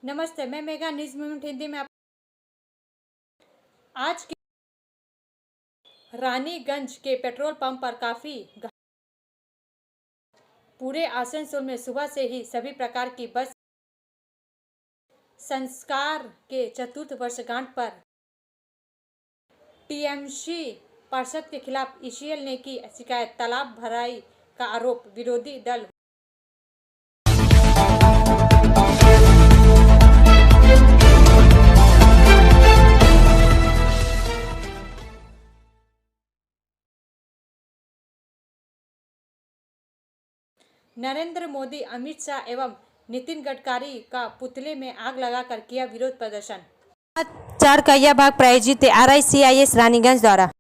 नमस्ते, मैं mega news movement Hindi में आज की रानीगंज के पेट्रोल पंप पर काफी पूरे आसनसोल में सुबह से ही सभी प्रकार की बस संस्कार के चतुर्थ वर्षगांठ पर टीएमसी पार्षद के खिलाफ ईसीएल ने की शिकायत, तालाब भराई का आरोप, विरोधी दल नरेंद्र मोदी, अमित शाह एवं नितिन गडकरी का पुतले में आग लगाकर किया विरोध प्रदर्शन। चार का यह भाग प्रायोजित है RICIS रानीगंज द्वारा।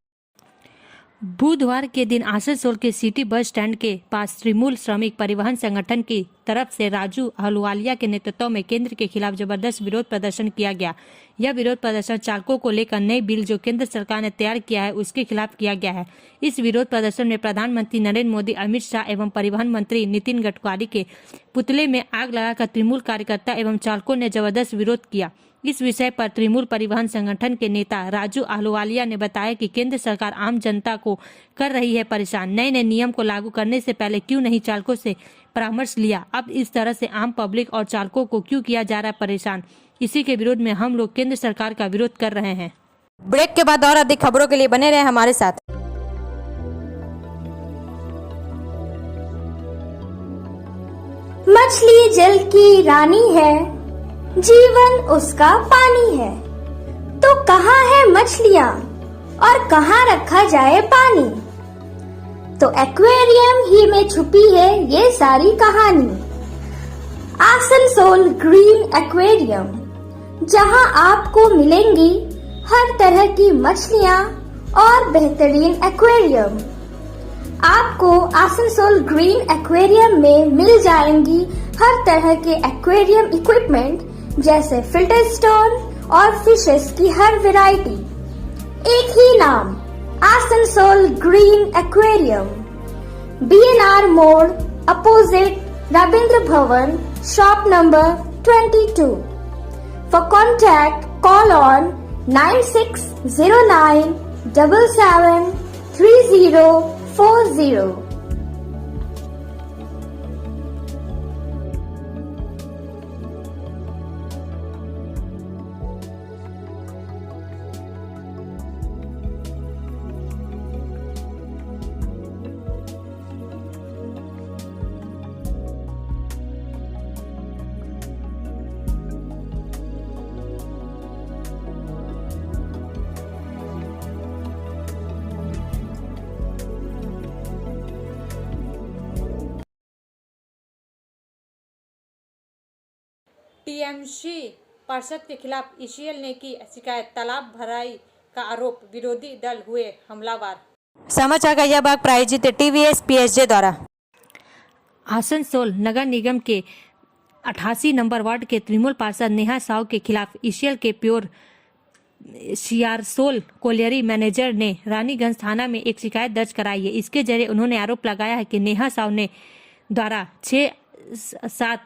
बुधवार के दिन आसनसोल के सिटी बस स्टैंड के पास तृणमूल श्रमिक परिवहन संगठन की तरफ से राजू अहलुवालिया के नेतृत्व में केंद्र के खिलाफ जबरदस्त विरोध प्रदर्शन किया गया। यह विरोध प्रदर्शन चालकों को लेकर नई बिल जो केंद्र सरकार ने तैयार किया है उसके खिलाफ किया गया है। इस विरोध प्रदर्शन में प्रधानमंत्री नरेंद्र मोदी, अमित शाह एवं परिवहन मंत्री नितिन गडकरी के पुतले में आग लगाकर तृणमूल कार्यकर्ता एवं चालकों ने जबरदस्त विरोध किया। इस विषय पर तृणमूल परिवहन संगठन के नेता राजू अहलुवालिया ने बताया कि केंद्र सरकार आम जनता को कर रही है परेशान। नए नए नियम को लागू करने से पहले क्यों नहीं चालकों से परामर्श लिया? अब इस तरह से आम पब्लिक और चालकों को क्यों किया जा रहा है परेशान? इसी के विरोध में हम लोग केंद्र सरकार का विरोध कर रहे हैं। ब्रेक के बाद और अधिक खबरों के लिए बने रहे हमारे साथ। मछली जल की रानी है, जीवन उसका पानी है। तो कहाँ है मछलियाँ और कहाँ रखा जाए पानी? तो एक्वेरियम ही में छुपी है ये सारी कहानी। आसनसोल ग्रीन एक्वेरियम, जहाँ आपको मिलेंगी हर तरह की मछलियाँ और बेहतरीन एक्वेरियम। आपको आसनसोल ग्रीन एक्वेरियम में मिल जाएंगी हर तरह के एक्वेरियम इक्विपमेंट जैसे फिल्टर स्टोन और फिशेस की हर वैरायटी। एक ही नाम, आसनसोल ग्रीन एक्वेरियम। BNR मोड़ opposite Ravindra Bhavan, shop number 22। For contact call on 9609 77 3040। TMC पार्षद के खिलाफ ईसीएल ने की शिकायत, तालाब भराई का आरोप, विरोधी दल हुए हमलावर। समाचार का यह भाग प्रायोजित है TVS PSJ द्वारा। आसनसोल नगर निगम के 88 नंबर वार्ड के तृणमूल पार्षद नेहा साव के खिलाफ ईसीएल के प्योर सियारसोल कोलियरी मैनेजर ने रानीगंज थाना में एक शिकायत दर्ज कराई है। इसके जरिए उन्होंने आरोप लगाया है कि नेहा साव ने द्वारा 6-7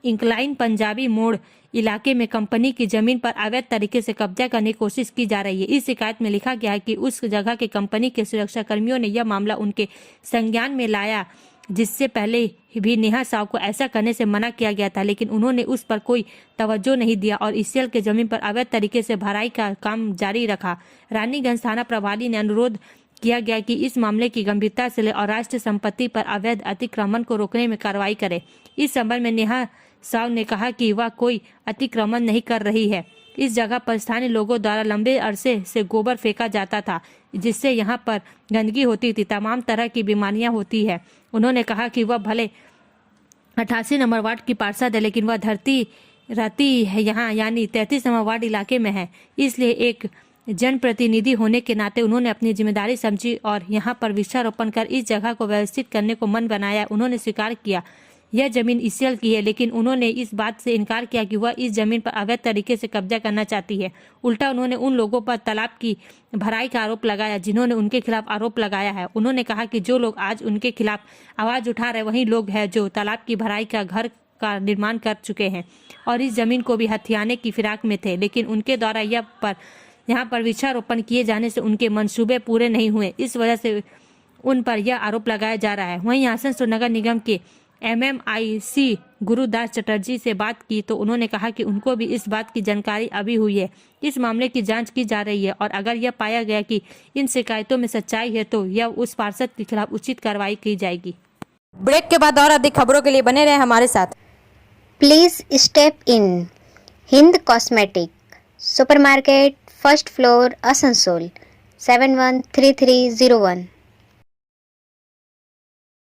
इंक्लाइन पंजाबी मोड़ इलाके में कंपनी की जमीन पर अवैध तरीके से कब्जा करने की कोशिश की जा रही है। इस शिकायत में लिखा गया है कि उस जगह के कंपनी के सुरक्षा कर्मियों ने यह मामला उनके संज्ञान में लाया, जिससे पहले भी नेहा साव को ऐसा करने से मना किया गया था, लेकिन उन्होंने उस पर कोई तवज्जो नहीं दिया और ईसीएल के जमीन पर अवैध तरीके से भराई का काम जारी रखा। रानीगंज थाना प्रभारी ने अनुरोध किया गया कि इस मामले की गंभीरता से ले और राष्ट्रीय संपत्ति पर अवैध अतिक्रमण को रोकने में कार्रवाई करे। इस संबंध में नेहा साव ने कहा कि वह कोई अतिक्रमण नहीं कर रही है। इस जगह पर स्थानीय लोगों द्वारा लंबे अरसे से गोबर फेंका जाता था, जिससे यहाँ पर गंदगी होती थी, तमाम तरह की बीमारियां होती है। उन्होंने कहा कि वह भले 88 नंबर वार्ड की पार्षद है, लेकिन वह धरती रहती है यहाँ यानी 33 नंबर वार्ड इलाके में है। इसलिए एक जनप्रतिनिधि होने के नाते उन्होंने अपनी जिम्मेदारी समझी और यहाँ पर वृक्षारोपण कर इस जगह को व्यवस्थित करने को मन बनाया। उन्होंने स्वीकार किया यह जमीन ईसीएल की है, लेकिन उन्होंने इस बात से इनकार किया कि वह इस जमीन पर अवैध तरीके से कब्जा करना चाहती है। उल्टा उन्होंने उन लोगों पर तालाब की भराई का आरोप लगाया जिन्होंने उनके खिलाफ आरोप लगाया है। उन्होंने कहा कि जो लोग आज उनके खिलाफ आवाज उठा रहे वही लोग हैं जो तालाब की भराई का घर का निर्माण कर चुके हैं और इस जमीन को भी हथियाने की फिराक में थे, लेकिन उनके द्वारा यहाँ पर वृक्षारोपण किए जाने से उनके मंसूबे पूरे नहीं हुए। इस वजह से उन पर यह आरोप लगाया जा रहा है। वहीं आसनसोल नगर निगम के MMIC गुरुदास चटर्जी से बात की तो उन्होंने कहा कि उनको भी इस बात की जानकारी अभी हुई है। इस मामले की जांच की जा रही है और अगर यह पाया गया कि इन शिकायतों में सच्चाई है तो यह उस पार्षद के खिलाफ उचित कार्रवाई की जाएगी। ब्रेक के बाद और अधिक खबरों के लिए बने रहे हमारे साथ। Please step in. Hind Cosmetic, Supermarket, First Floor, Asansol, 713301.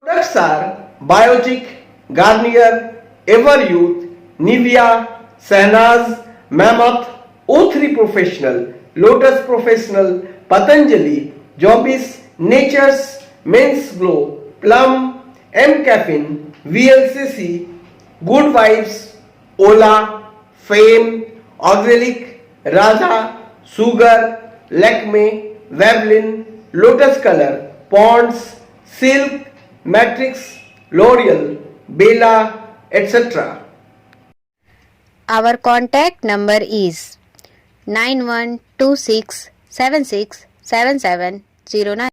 Products are Biotic, Garnier, Everyouth, Nivea, Sahnaz, Mammoth, O3 Professional, Lotus Professional, Patanjali, Jobis, Nature's, Men's Glow, Plum, M Caffeine, VLCC, Good Vibes, Ola, Fame, Auxilic, Raja, Sugar, Lakme, Veblen, Lotus Color, Ponds, Silk, Matrix, L'Oreal, Bella, etc. Our contact number is 9126767709.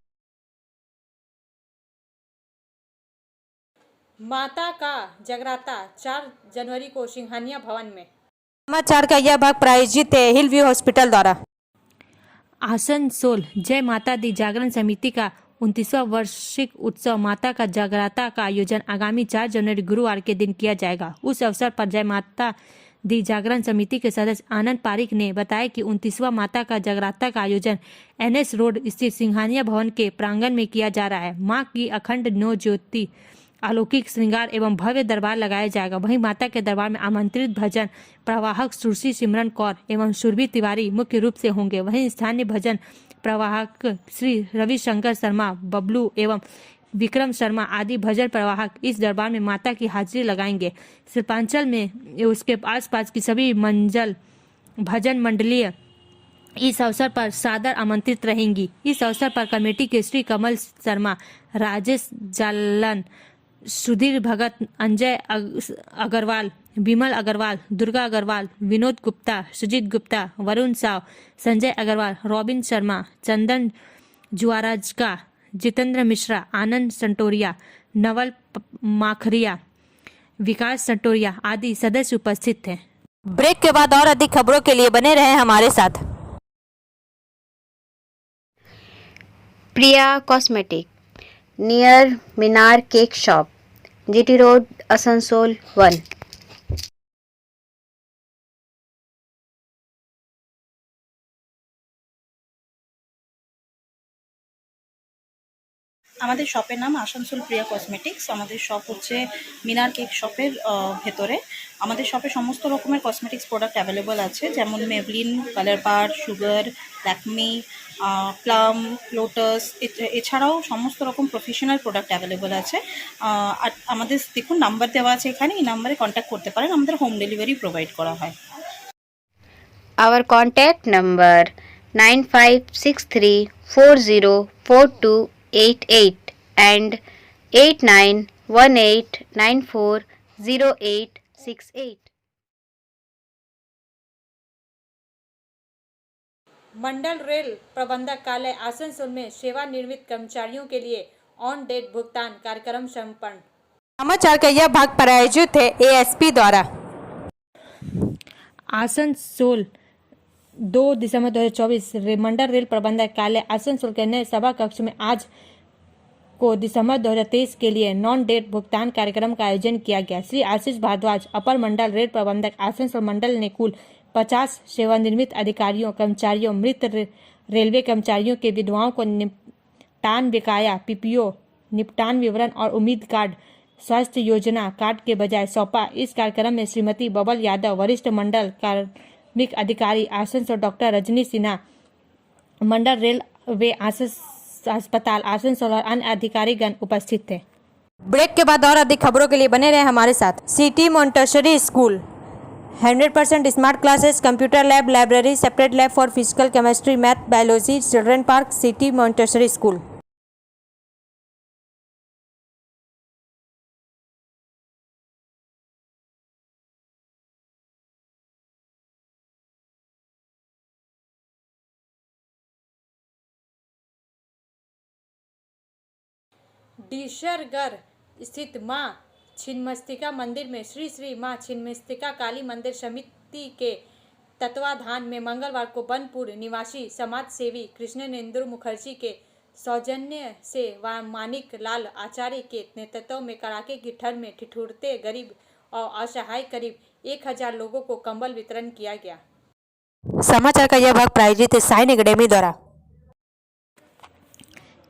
माता का जगराता 4 जनवरी को सिंघानिया भवन में। समाचार का यह भाग प्रायोजित है हिल व्यू हॉस्पिटल द्वारा। आसनसोल जय माता दी जागरण समिति का 29वां वार्षिक उत्सव माता का जगराता का आयोजन आगामी 4 जनवरी गुरुवार के दिन किया जाएगा। उस अवसर पर जय माता दी जागरण समिति के सदस्य आनंद पारिक ने बताया कि 29वां माता का जगराता का आयोजन NS रोड स्थित सिंघानिया भवन के प्रांगण में किया जा रहा है। मां की अखंड 9 ज्योति अलौकिक श्रृंगार एवं भव्य दरबार लगाया जाएगा। वहीं माता के दरबार में आमंत्रित भजन प्रवाहक सुश्री सिमरन कौर एवं सुरभि तिवारी मुख्य रूप से होंगे। वहीं स्थानीय भजन प्रवाहक श्री रविशंकर शर्मा, बबलू एवं विक्रम शर्मा आदि भजन प्रवाहक इस दरबार में माता की हाजिरी लगाएंगे। शिल्पांचल में उसके आसपास की सभी मंजल भजन मंडलीय इस अवसर पर सादर आमंत्रित रहेंगी। इस अवसर पर कमेटी के श्री कमल शर्मा, राजेश जालन, सुधीर भगत, अंजय अग्रवाल, विमल अग्रवाल, दुर्गा अग्रवाल, विनोद गुप्ता, सुजीत गुप्ता, वरुण साव, संजय अग्रवाल, रॉबिन शर्मा, चंदन जुआराजका, जितेंद्र मिश्रा, आनंद संटोरिया, नवल माखरिया, विकास संटोरिया आदि सदस्य उपस्थित थे। ब्रेक के बाद और अधिक खबरों के लिए बने रहे हमारे साथ। Priya Cosmetic, near Minar Cake Shop, GT Road, Asansol 1. আমাদের শপের নাম আসানসোল প্রিয়া কসমেটিক্স। আমাদের শপ হচ্ছে মিনার কেক শপের ভেতরে। আমাদের শপে সমস্ত রকমের কসমেটিক্স প্রোডাক্ট অ্যাভেলেবল আছে, যেমন মেবলিন, কালার বার, সুগার, ল্যাকমি, প্লাম, লোটাস, এছাড়াও সমস্ত রকম প্রফেশনাল প্রোডাক্ট অ্যাভেলেবল আছে। আর আমাদের দেখুন নাম্বার দেওয়া আছে এখানে, এই নাম্বারে কন্ট্যাক্ট করতে পারেন। আমাদের হোম ডেলিভারি প্রোভাইড করা হয়। Our contact number 9563404288 and 8918940868. Mandal rail प्रबंधक कार्यालय आसनसोल में सेवानिवृत्त कर्मचारियों के लिए ऑन डेट भुगतान कार्यक्रम संपन्न। समाचार का यह भाग प्रायोजित है ASP द्वारा। आसनसोल 2 दिसंबर 2024 मंडल रेल प्रबंधक कार्यालय आसनसोल के नए सभा कक्ष में आज को दिसंबर 2023 के लिए नॉन डेट भुगतान कार्यक्रम का आयोजन किया गया। श्री आशीष भारद्वाज, अपर मंडल रेल प्रबंधक आसनसोल मंडल ने कुल 50 सेवानिवृत्त अधिकारियों, कर्मचारियों, मृत रेलवे कर्मचारियों के विधवाओं को निपटान बकाया PPO निपटान विवरण और उम्मीद कार्ड स्वास्थ्य योजना कार्ड के बजाय सौंपा। इस कार्यक्रम में श्रीमती बबल यादव, वरिष्ठ मंडल कार्मिक अधिकारी आसनसोल, डॉक्टर रजनी सिन्हा, मंडल रेलवे अस्पताल आसनसोल और अन्य अधिकारीगण उपस्थित थे। ब्रेक के बाद और अधिक खबरों के लिए बने रहे हमारे साथ। City Montessori school 100% smart classes, computer lab, library, separate lab for physical, chemistry, math, biology, children park, city Montessori school. Dishergarh स्थित मां छिन्नमस्तिका मंदिर में श्री श्री मां छिन्नमस्तिका काली मंदिर समिति के तत्वाधान में मंगलवार को बनपुर निवासी समाज सेवी कृष्णेंद्र मुखर्जी के सौजन्य से मानिक लाल आचार्य के नेतृत्व में कड़ाके की ठंड में ठिठुरते गरीब और असहाय करीब 1000 लोगों को कंबल वितरण किया गया। समाचार का यह भाग प्रायोजित है साइन एकेडमी द्वारा।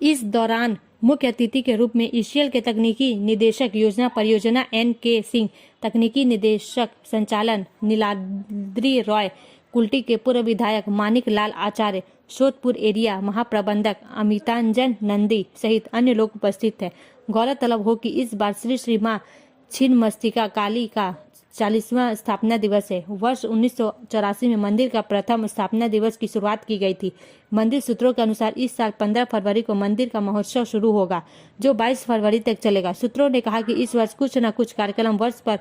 इस दौरान मुख्य अतिथि के रूप में ईसीएल के तकनीकी निदेशक योजना परियोजना NK सिंह, तकनीकी निदेशक संचालन नीलाद्री रॉय, कुल्टी के पूर्व विधायक मानिक लाल आचार्य, सोदपुर एरिया महाप्रबंधक अमितांजन नंदी सहित अन्य लोग उपस्थित थे। गौरतलब हो कि इस बार श्री श्री मां छिन्नमस्तिका काली का 40वां स्थापना दिवस है। वर्ष 1984 में मंदिर का प्रथम स्थापना दिवस की शुरुआत की गई थी। मंदिर सूत्रों के अनुसार इस साल 15 फरवरी को मंदिर का महोत्सव शुरू होगा जो 22 फरवरी तक चलेगा। सूत्रों ने कहा कि इस वर्ष कुछ न कुछ कार्यक्रम वर्ष पर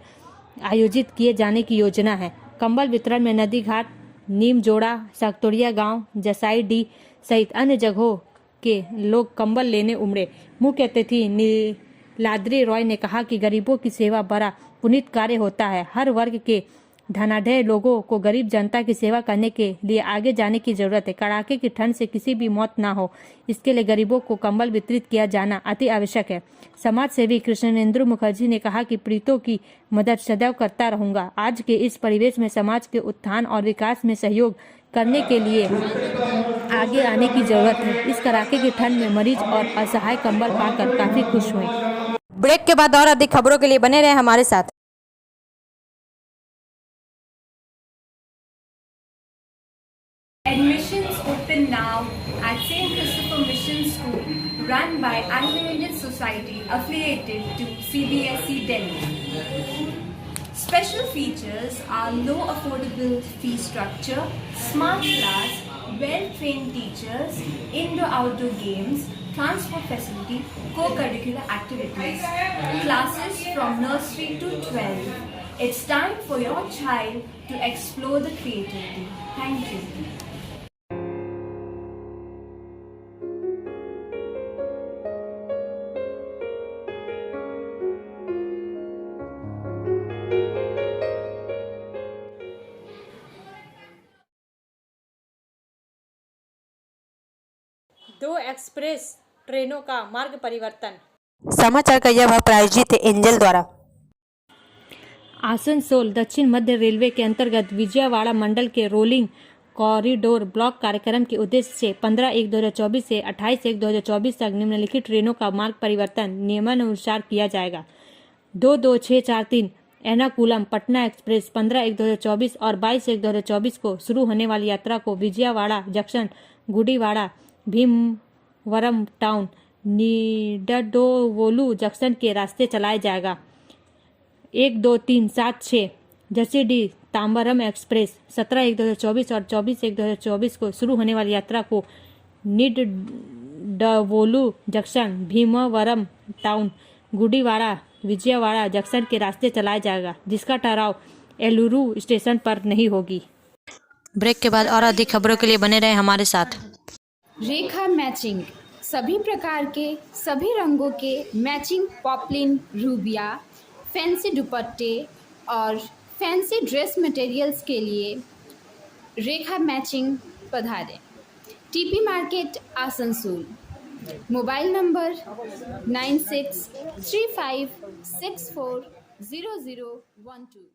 आयोजित किए जाने की योजना है। कंबल वितरण में नदी घाट, नीम जोड़ा, सकतोड़िया गांव, जसाई डी सहित अन्य जगहों के लोग कंबल लेने उमड़े। मुख्य अतिथि नीलाद्री रॉय ने कहा कि गरीबों की सेवा बड़ा पुनीत कार्य होता है। हर वर्ग के धनाढ्य लोगों को गरीब जनता की सेवा करने के लिए आगे जाने की जरूरत है। कड़ाके की ठंड से किसी भी मौत ना हो, इसके लिए गरीबों को कंबल वितरित किया जाना अति आवश्यक है। समाज सेवी कृष्णेंद्र मुखर्जी ने कहा कि पीड़ितों की मदद सदैव करता रहूंगा। आज के इस परिवेश में समाज के उत्थान और विकास में सहयोग करने के लिए आगे आने की जरूरत है। इस कड़ाके की ठंड में मरीज और असहाय कंबल पाकर काफी खुश हुए। ब्रेक के बाद और अधिक खबरों के लिए बने रहे हमारे साथ। Admissions open now at St. Christopher Mission School, run by Anglo-Indian Society affiliated to CBSE Delhi. Special features are low affordable fee structure, smart class, well-trained teachers, indoor-outdoor games, transport facility, co-curricular activities, classes from nursery to 12. It's time for your child to explore the creativity. Thank you. दो express ट्रेनों का मार्ग परिवर्तन। समाचार का यह भाग प्रायोजित है एंजल द्वारा। आसनसोल दक्षिण मध्य रेलवे के अंतर्गत विजयवाड़ा मंडल के रोलिंग कॉरिडोर ब्लॉक कार्यक्रम के उद्देश्य से 15/1/2024 से 28/1/2024 तक निम्नलिखित ट्रेनों का मार्ग परिवर्तन नियमानुसार किया जाएगा। 22643 एर्नाकुलम पटना एक्सप्रेस 15/1/2024 और 22/1/2024 को शुरू होने वाली यात्रा को Vijayawada junction, Gudivada, Bhimavaram town, Nidadavolu junction के रास्ते चलाया जाएगा। 12376 जसीडी तांबरम एक्सप्रेस 17/1/2024 और 24/1/2024 को शुरू होने वाली यात्रा को Nidadavolu junction, Bhimavaram town, Gudivada, Vijayawada junction के रास्ते चलाया जाएगा, जिसका ठहराव एलुरू स्टेशन पर नहीं होगी। ब्रेक के बाद और अधिक खबरों के लिए बने रहे हमारे साथ। रेखा मैचिंग, सभी प्रकार के सभी रंगों के मैचिंग पॉपलिन, रूबिया, फैंसी दुपट्टे और फैंसी ड्रेस मटेरियल्स के लिए रेखा मैचिंग पधारें। TP market Asansol. Mobile number 9635640012।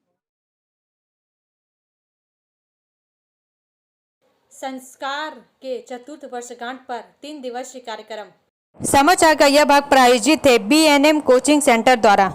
संस्कार के चतुर्थ वर्षगांठ पर 3 दिवसीय कार्यक्रम। समाचार का यह भाग प्रायोजित है BNM कोचिंग सेंटर द्वारा।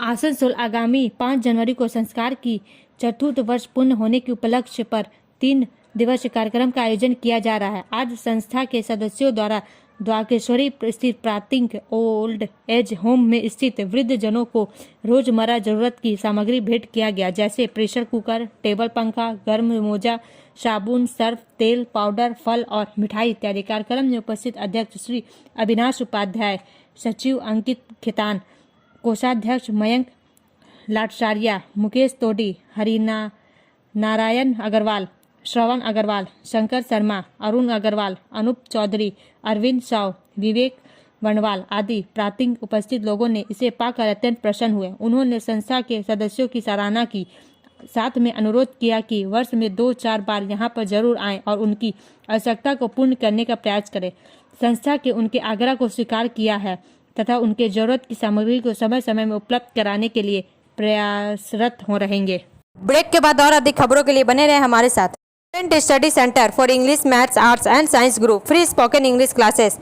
आसनसोल आगामी 5 जनवरी को संस्कार की चतुर्थ वर्ष पूर्ण होने के उपलक्ष्य पर 3 दिवसीय कार्यक्रम का आयोजन किया जा रहा है। आज संस्था के सदस्यों द्वारा द्वारकेश्वरी स्थित प्राथमिक ओल्ड एज होम में स्थित वृद्ध जनों को रोजमर्रा जरूरत की सामग्री भेंट किया गया, जैसे प्रेशर कुकर, टेबल पंखा, गर्म मोजा, साबुन, सर्फ, तेल, पाउडर, फल और मिठाई इत्यादि। कार्यक्रम में उपस्थित अध्यक्ष श्री अविनाश उपाध्याय, सचिव अंकित खेतान, कोषाध्यक्ष मयंक लाटसारिया, मुकेश तोडी, हरिना नारायण अग्रवाल, श्रवण अग्रवाल, शंकर शर्मा, अरुण अग्रवाल, अनूप चौधरी, अरविंद साव, विवेक बनवाल आदि प्रांतिक उपस्थित लोगों ने इसे पाकर अत्यंत प्रसन्न हुए। उन्होंने संस्था के सदस्यों की सराहना की, साथ में अनुरोध किया कि वर्ष में 2-4 बार यहाँ पर जरूर आएं और उनकी आवश्यकता को पूर्ण करने का प्रयास करें। संस्था के उनके आग्रह को स्वीकार किया है तथा उनके जरूरत की सामग्री को समय समय में उपलब्ध कराने के लिए प्रयासरत हो रहेंगे। ब्रेक के बाद और अधिक खबरों के लिए बने रहे हमारे साथ। Student study centre for English, maths, arts and science group, free spoken English classes,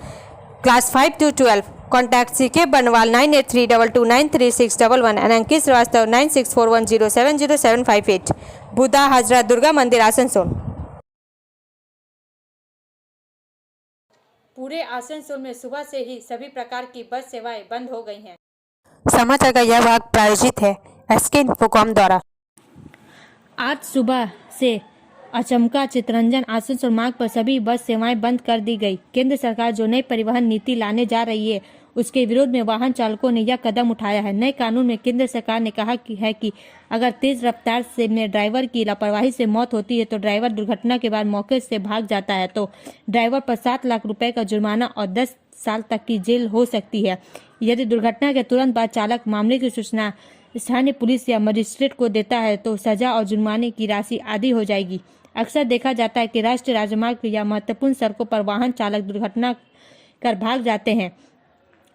class 5 to 12। Contact CK बनवाल 9832293611 एंड अंकित श्रीवास्तव 9641070758। बुद्धा हजरत दुर्गा मंदिर, आसनसोल। पूरे आसनसोल में सुबह से ही सभी प्रकार की बस सेवाएं बंद हो गई हैं। समाचार का यह भाग प्रायोजित है SK इन्फोकॉम द्वारा। आज सुबह से अचमका चितरंजन आसनसोल मार्ग पर सभी बस सेवाएं बंद कर दी गई। केंद्र सरकार जो नई परिवहन नीति लाने जा रही है उसके विरोध में वाहन चालकों ने यह कदम उठाया है। नए कानून में केंद्र सरकार ने कहा कि अगर तेज रफ्तार से में ड्राइवर की लापरवाही से मौत होती है तो ड्राइवर दुर्घटना के बाद मौके से भाग जाता है तो ड्राइवर पर 7 लाख रुपए का जुर्माना और 10 साल तक की जेल हो सकती है। यदि दुर्घटना के तुरंत बाद चालक मामले की सूचना स्थानीय पुलिस या मजिस्ट्रेट को देता है तो सजा और जुर्माने की राशि आधी हो जाएगी। अक्सर देखा जाता है कि राष्ट्रीय राजमार्ग या महत्वपूर्ण सड़कों पर वाहन चालक दुर्घटना कर भाग जाते हैं।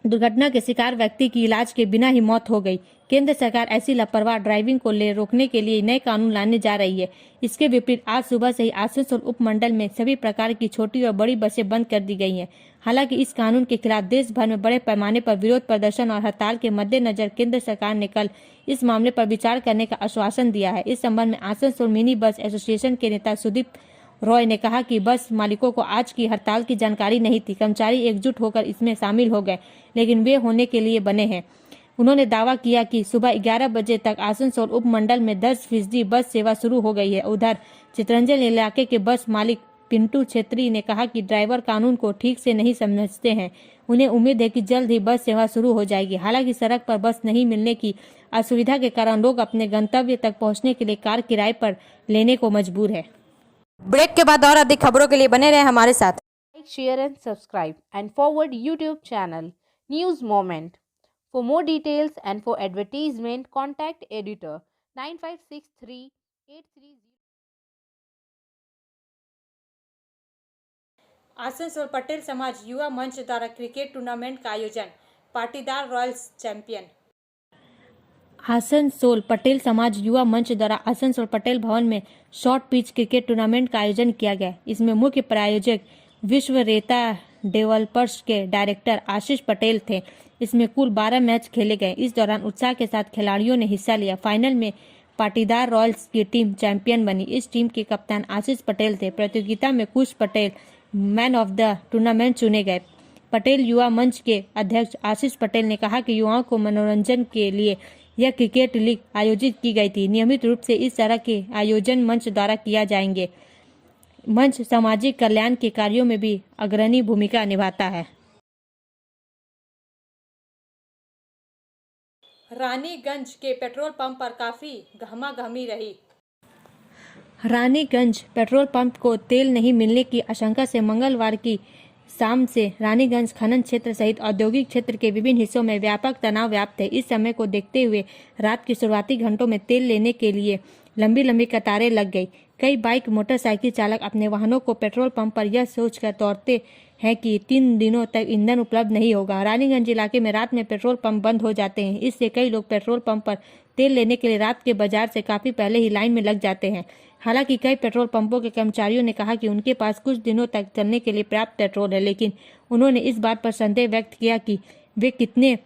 दुर्घटना के शिकार व्यक्ति की इलाज के बिना ही मौत हो गई। केंद्र सरकार ऐसी लापरवाह ड्राइविंग को रोकने के लिए नए कानून लाने जा रही है। इसके विपरीत आज सुबह से ही आसनसोल उपमंडल में सभी प्रकार की छोटी और बड़ी बसें बंद कर दी गई हैं। हालांकि इस कानून के खिलाफ देश भर में बड़े पैमाने पर विरोध प्रदर्शन और हड़ताल के मद्देनजर केंद्र सरकार ने कल इस मामले पर विचार करने का आश्वासन दिया है। इस संबंध में आसनसोल मिनी बस एसोसिएशन के नेता सुदीप रॉय ने कहा कि बस मालिकों को आज की हड़ताल की जानकारी नहीं थी। कर्मचारी एकजुट होकर इसमें शामिल हो गए, लेकिन वे होने के लिए बने हैं। उन्होंने दावा किया कि सुबह 11 बजे तक आसनसोल उपमंडल में 10% बस सेवा शुरू हो गई है। उधर चितरंजन इलाके के बस मालिक पिंटू छेत्री ने कहा कि ड्राइवर कानून को ठीक से नहीं समझते हैं। उन्हें उम्मीद है कि जल्द ही बस सेवा शुरू हो जाएगी। हालांकि सड़क पर बस नहीं मिलने की असुविधा के कारण लोग अपने गंतव्य तक पहुंचने के लिए कार किराए पर लेने को मजबूर है। ब्रेक के बाद और अधिक खबरों के लिए बने रहे हमारे साथ। Like, share and subscribe and forward YouTube channel News Moment. For more details and for advertisement, contact editor 956383. Asansol Patel समाज युवा मंच द्वारा क्रिकेट टूर्नामेंट का आयोजन, पाटीदार रॉयल्स चैंपियन। आसनसोल पटेल समाज युवा मंच द्वारा आसनसोल पटेल भवन में शॉर्ट पिच क्रिकेट टूर्नामेंट का आयोजन किया गया। इसमें मुख्य प्रायोजक विश्व रेता डेवलपर्स के डायरेक्टर आशीष पटेल थे। इसमें कुल 12 मैच खेले गए। इस दौरान उत्साह के साथ खिलाड़ियों ने हिस्सा लिया। फाइनल में पाटीदार रॉयल्स की टीम चैंपियन बनी। इस टीम के कप्तान आशीष पटेल थे। प्रतियोगिता में Kush Patel man of the tournament चुने गए। पटेल युवा मंच के अध्यक्ष आशीष पटेल ने कहा कि युवाओं को मनोरंजन के लिए यह क्रिकेट लीग आयोजित की गई थी। नियमित रूप से इस तरह के आयोजन मंच द्वारा किया जाएंगे। मंच सामाजिक कल्याण के कार्यों में भी अग्रणी भूमिका निभाता है। रानीगंज के पेट्रोल पंप पर काफी गहमागहमी रही। रानीगंज पेट्रोल पंप को तेल नहीं मिलने की आशंका से मंगलवार की शाम से रानीगंज खनन क्षेत्र सहित औद्योगिक क्षेत्र के विभिन्न हिस्सों में व्यापक तनाव व्याप्त है। इस समय को देखते हुए रात के शुरुआती घंटों में तेल लेने के लिए लंबी लंबी कतारें लग गई। कई बाइक मोटरसाइकिल चालक अपने वाहनों को पेट्रोल पंप पर यह सोचकर दौड़ते हैं कि 3 दिनों तक ईंधन उपलब्ध नहीं होगा। रानीगंज इलाके में रात में पेट्रोल पंप बंद हो जाते हैं। इससे कई लोग पेट्रोल पंप पर तेल लेने के लिए रात के बाजार से काफी पहले ही लाइन में लग जाते हैं। हालांकि कई पेट्रोल पंपों के कर्मचारियों ने कहा कि उनके पास कुछ दिनों तक चलने के लिए पर्याप्त पेट्रोल है, लेकिन उन्होंने इस बात पर संदेह व्यक्त किया कि वे कितने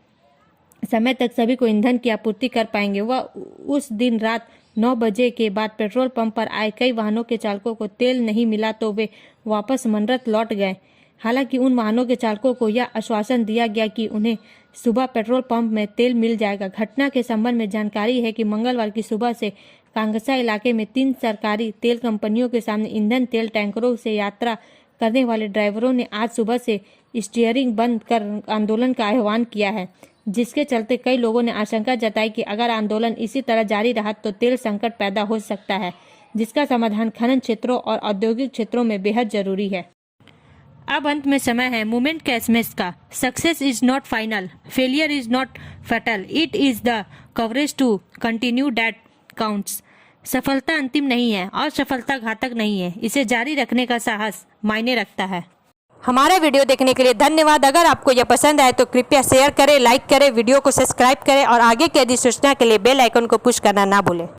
समय तक सभी को ईंधन की आपूर्ति कर पाएंगे। वह उस दिन रात 9 बजे के बाद पेट्रोल पंप पर आए कई वाहनों के चालकों को तेल नहीं मिला तो वे वापस मनरत लौट गए। हालांकि उन वाहनों के चालकों को यह आश्वासन दिया गया कि उन्हें सुबह पेट्रोल पंप में तेल मिल जाएगा। घटना के संबंध में जानकारी है कि मंगलवार की सुबह से कांगसा इलाके में 3 सरकारी तेल कंपनियों के सामने ईंधन तेल टैंकरों से यात्रा करने वाले ड्राइवरों ने आज सुबह से स्टीयरिंग बंद कर आंदोलन का आह्वान किया है, जिसके चलते कई लोगों ने आशंका जताई कि अगर आंदोलन इसी तरह जारी रहा तो तेल संकट पैदा हो सकता है, जिसका समाधान खनन क्षेत्रों और औद्योगिक क्षेत्रों में बेहद जरूरी है। अब अंत में समय है मूवमेंट के एसएमएस का। Success is not final, failure is not fatal, it is the courage to continue that counts. सफलता अंतिम नहीं है और सफलता घातक नहीं है, इसे जारी रखने का साहस मायने रखता है। हमारा वीडियो देखने के लिए धन्यवाद। अगर आपको यह पसंद आए तो कृपया शेयर करें, लाइक करें, वीडियो को सब्सक्राइब करें और आगे की अधिसूचना के लिए बेल आइकन को पुश करना ना भूलें।